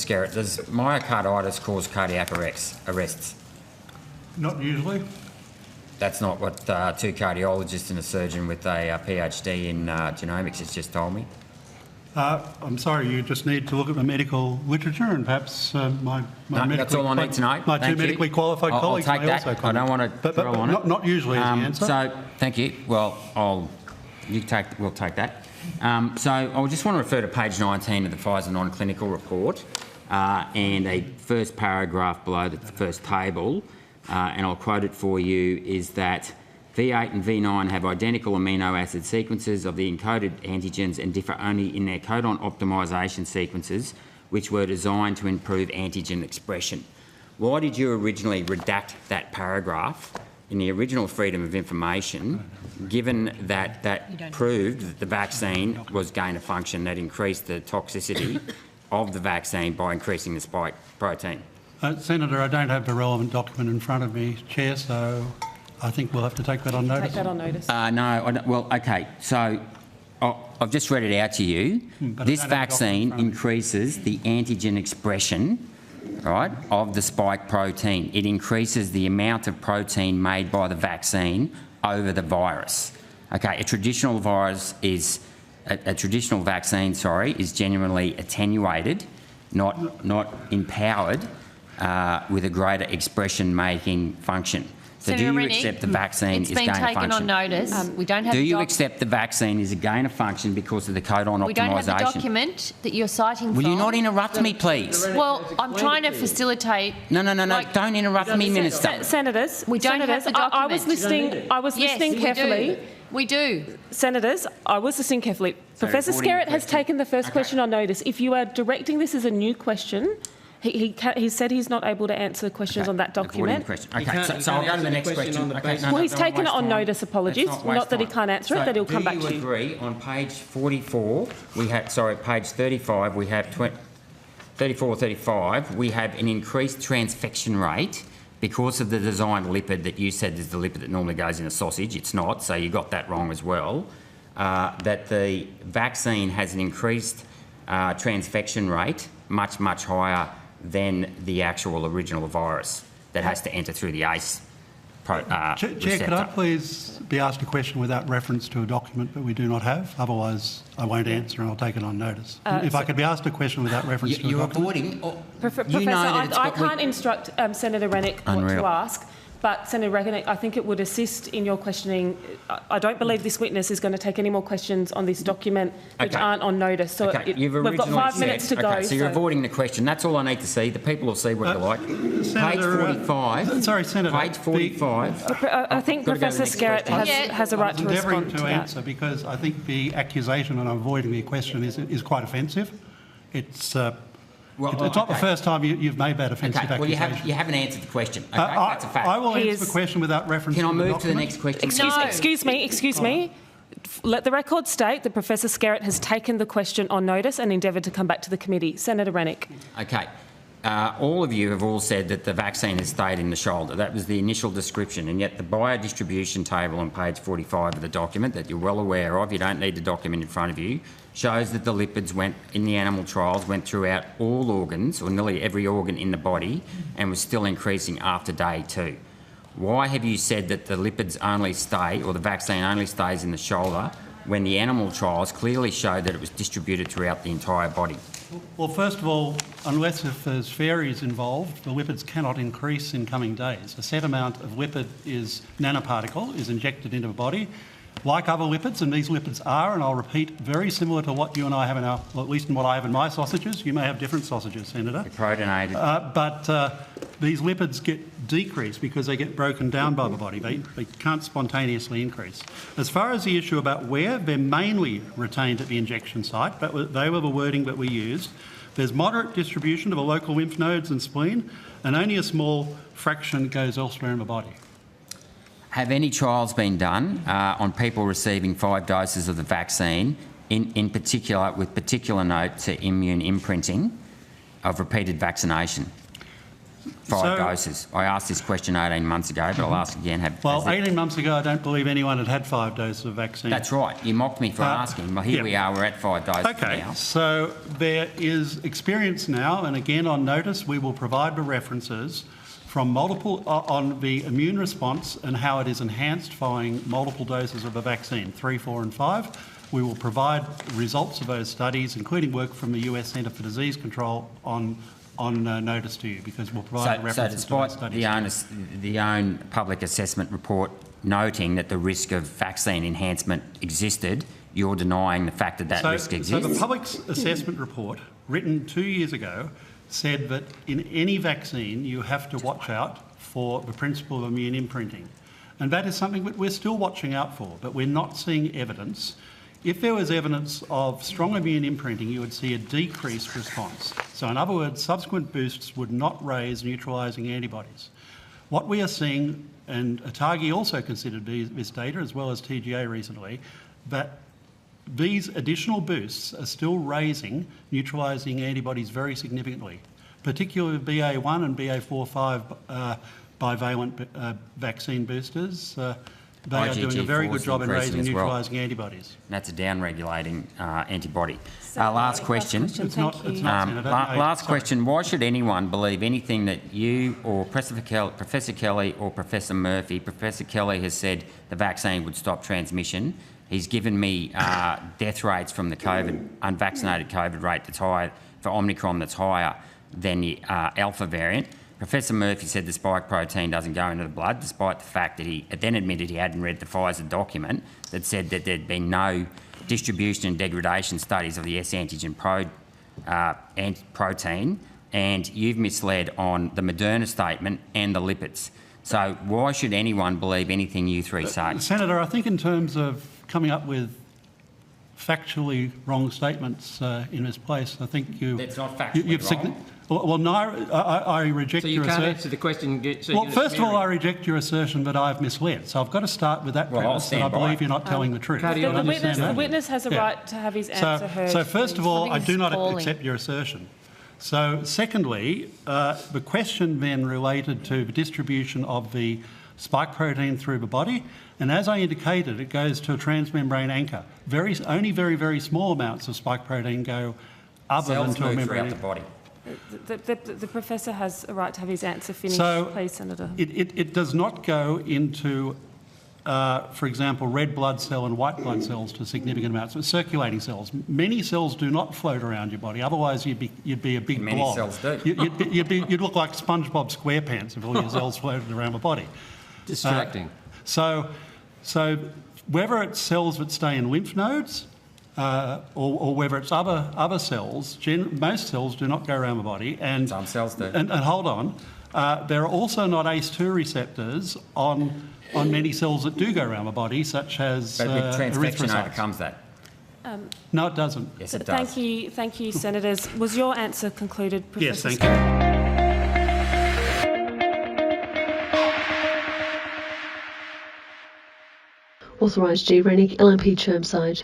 Skerritt, does myocarditis cause cardiac arrests? Not usually. That's not what two cardiologists and a surgeon with a PhD in genomics has just told me. I'm sorry, you just need to look at the medical literature and perhaps my that's all I need to know. My two medically qualified colleagues I'll take may that. also comment. I don't want to dwell on it. Not usually is the answer. So, thank you. Well, we'll take that. So I just want to refer to page 19 of the Pfizer non-clinical report and a first paragraph below the first table, and I'll quote it for you, is that V8 and V9 have identical amino acid sequences of the encoded antigens and differ only in their codon optimisation sequences, which were designed to improve antigen expression. Why did you originally redact that paragraph in the original Freedom of Information, given that that proved that the vaccine was gain of function that increased the toxicity of the vaccine by increasing the spike protein? Senator, I don't have the relevant document in front of me, Chair, so I think we'll have to take that on notice. Take that on notice. No, well, OK, so I've just read it out to you. This vaccine increases the antigen expression, right, of the spike protein. It increases the amount of protein made by the vaccine over the virus. OK, a traditional virus is, a traditional vaccine, is genuinely attenuated, not empowered with a greater expression-making function. So Senator do you Rennick, accept the vaccine is gain of function? It's been taken on notice. We don't have. Do you accept the vaccine is a gain of function because of the codon optimisation? We don't have the document that you're citing. Will you not interrupt me, please? Well, I'm trying to facilitate. No. Don't interrupt me, Minister. Senators, we don't have the document. I was listening carefully. We do. Senators, I was listening carefully. Professor Skerritt has taken the first question on notice. If you are directing this as a new question, he said he's not able to answer questions on that document. Okay, so I'll go to the next question. Well, he's taken it on notice, apologies. Not that he can't answer it, that he'll come back to you. Do you agree on page 44, page 35, we have 34, 35, we have an increased transfection rate because of the designed lipid that you said is the lipid that normally goes in a sausage. It's not, so you got that wrong as well. That the vaccine has an increased transfection rate, much, much higher than the actual original virus that has to enter through the ACE receptor. Chair, could I please be asked a question without reference to a document that we do not have? Otherwise, I won't answer and I'll take it on notice. If I could be asked a question without reference to a document. Professor, I can't instruct Senator Rennick what to ask. But, Senator Rennick, I think it would assist in your questioning. I don't believe this witness is going to take any more questions on this document which aren't on notice. So we've got 5 minutes to go. Okay, so you're avoiding the question. That's all I need to see. The people will see what you like. Senator, page 45. Sorry, Senator. Page 45. I think Professor Skerritt has a right to respond to that. Answer because I think the accusation that I'm avoiding the question is quite offensive. It's not the first time you've made that offensive accusation. Well, you haven't answered the question. Okay, that's a fact. I will answer the question without reference to the document. Can I move to the next question? Excuse me. Let the record state that Professor Skerritt has taken the question on notice and endeavoured to come back to the committee. Senator Rennick. Okay. All of you have all said that the vaccine has stayed in the shoulder. That was the initial description, and yet the biodistribution table on page 45 of the document that you're well aware of, you don't need the document in front of you, shows that the lipids in the animal trials went throughout all organs, or nearly every organ in the body, and was still increasing after day 2. Why have you said that the lipids only stay, or the vaccine only stays in the shoulder, when the animal trials clearly showed that it was distributed throughout the entire body? Well, first of all, unless if there's fairies involved, the lipids cannot increase in coming days. A set amount of lipid nanoparticle is injected into the body, like other lipids, and these lipids are, and I'll repeat, very similar to what you and I have in our, well, at least in what I have in my sausages. You may have different sausages, Senator. Protonated. But these lipids get decreased because they get broken down by the body. They can't spontaneously increase. As far as the issue about where, they're mainly retained at the injection site. They were the wording that we used. There's moderate distribution to the local lymph nodes and spleen, and only a small fraction goes elsewhere in the body. Have any trials been done on people receiving 5 doses of the vaccine, in particular, with particular note to immune imprinting of repeated vaccination? 5 doses? I asked this question 18 months ago, but I'll ask again. Well, 18 months ago, I don't believe anyone had had 5 doses of vaccine. That's right. You mocked me for asking. Well, here we are. We're at 5 doses Okay, now. so there is experience now, and again on notice, we will provide the references from multiple on the immune response and how it is enhanced following multiple doses of a vaccine, 3, 4 and 5. We will provide results of those studies, including work from the US Centre for Disease Control on notice to you, because we'll provide references to those studies. Despite the own public assessment report noting that the risk of vaccine enhancement existed, you're denying the fact that risk exists? So the public assessment report, written 2 years ago, said that in any vaccine you have to watch out for the principle of immune imprinting. And that is something that we're still watching out for, but we're not seeing evidence. If there was evidence of strong immune imprinting, you would see a decreased response. So in other words, subsequent boosts would not raise neutralising antibodies. What we are seeing, and Atagi also considered this data, as well as TGA recently, that these additional boosts are still raising neutralising antibodies very significantly, particularly BA1 and BA4-5 bivalent vaccine boosters. They are doing a very good job in raising neutralising antibodies. That's a down-regulating antibody. Last question. It's not, Senator. Last question. Why should anyone believe anything that you or Professor Kelly or Professor Murphy? Professor Kelly has said the vaccine would stop transmission. He's given me death rates from the unvaccinated COVID rate that's higher, for Omicron that's higher than the Alpha variant. Professor Murphy said the spike protein doesn't go into the blood, despite the fact that he then admitted he hadn't read the Pfizer document that said that there'd been no distribution and degradation studies of the S antigen protein, and you've misled on the Moderna statement and the lipids. So why should anyone believe anything you three say? Senator, I think in terms of coming up with factually wrong statements in this place, I think That's not factually wrong. Well, no, I reject your assertion. So you can't answer the question. Well, first of all, I reject your assertion that I've misled. So I've got to start with that premise that I believe you're not telling the truth. The witness has a right to have his answer heard. So first of all, I do not appalling. accept your assertion. So secondly, the question then related to the distribution of the spike protein through the body, and as I indicated, it goes to a transmembrane anchor. Only very, very small amounts of spike protein go other than to a membrane the body. The professor has a right to have his answer finished, So please, Senator. It does not go into, for example, red blood cell and white blood cells to significant amounts, but circulating cells. Many cells do not float around your body, otherwise you'd be a big blob. Many cells do. You'd look like SpongeBob SquarePants if all your cells floated around the body. Distracting. So whether it's cells that stay in lymph nodes or whether it's other cells, most cells do not go around the body. And some cells do. And hold on, there are also not ACE2 receptors on many cells that do go around the body, such as But with transfection erythrocytes. overcomes that. No, it doesn't. Yes, it does. Thank you, Senators. Was your answer concluded, Professor? Yes, thank Skerritt? you. Authorised G. Rennick, LNP Chermside.